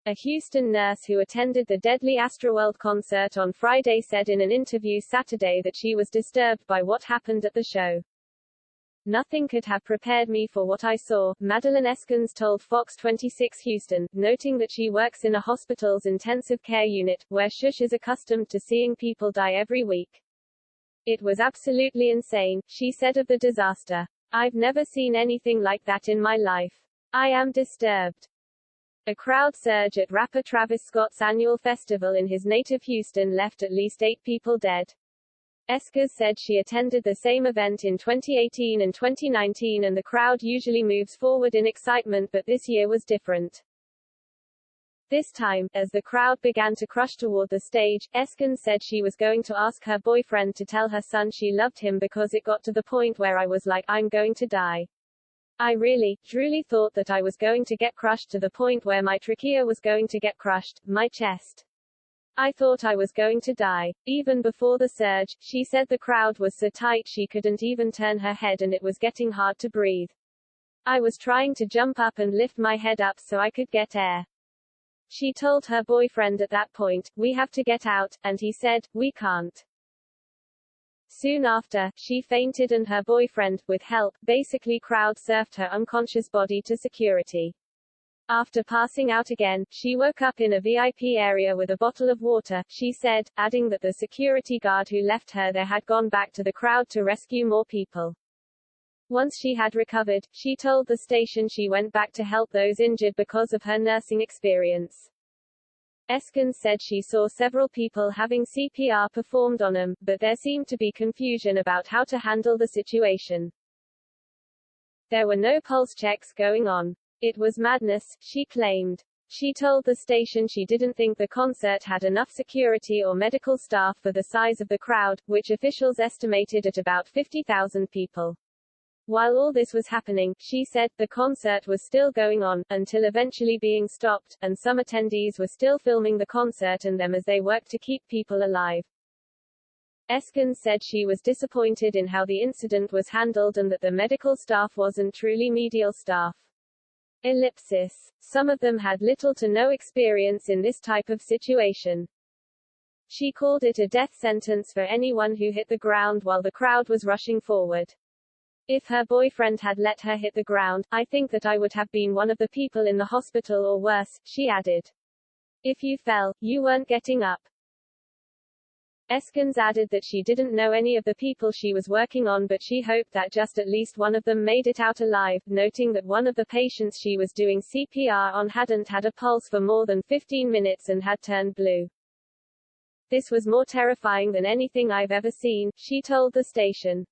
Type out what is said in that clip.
A Houston nurse who attended the deadly Astroworld concert on Friday said in an interview Saturday that she was disturbed by what happened at the show. "Nothing could have prepared me for what I saw," Madeline Eskins told Fox 26 Houston, noting that she works in a hospital's intensive care unit, where SHUSH is accustomed to seeing people die every week. "It was absolutely insane," she said of the disaster. "I've never seen anything like that in my life. I am disturbed." A crowd surge at rapper Travis Scott's annual festival in his native Houston left at least 8 people dead. Eskins said she attended the same event in 2018 and 2019 and the crowd usually moves forward in excitement, but this year was different. This time, as the crowd began to crush toward the stage, Eskins said she was going to ask her boyfriend to tell her son she loved him because it got to the point where I was like, I'm going to die. I really, truly thought that I was going to get crushed to the point where my trachea was going to get crushed, my chest. I thought I was going to die. Even before the surge, she said the crowd was so tight she couldn't even turn her head and it was getting hard to breathe. I was trying to jump up and lift my head up so I could get air. She told her boyfriend at that point, "We have to get out," and he said, "We can't." Soon after, she fainted and her boyfriend, with help, basically crowd surfed her unconscious body to security. After passing out again, she woke up in a VIP area with a bottle of water, she said, adding that the security guard who left her there had gone back to the crowd to rescue more people. Once she had recovered, she told the station she went back to help those injured because of her nursing experience. Eskins said she saw several people having CPR performed on them, but there seemed to be confusion about how to handle the situation. There were no pulse checks going on. It was madness, she claimed. She told the station she didn't think the concert had enough security or medical staff for the size of the crowd, which officials estimated at about 50,000 people. While all this was happening, she said, the concert was still going on, until eventually being stopped, and some attendees were still filming the concert and them as they worked to keep people alive. Eskins said she was disappointed in how the incident was handled and that the medical staff wasn't truly medical staff. Ellipsis. Some of them had little to no experience in this type of situation. She called it a death sentence for anyone who hit the ground while the crowd was rushing forward. If her boyfriend had let her hit the ground, I think that I would have been one of the people in the hospital or worse, she added. If you fell, you weren't getting up. Eskins added that she didn't know any of the people she was working on, but she hoped that just at least one of them made it out alive, noting that one of the patients she was doing CPR on hadn't had a pulse for more than 15 minutes and had turned blue. This was more terrifying than anything I've ever seen, she told the station.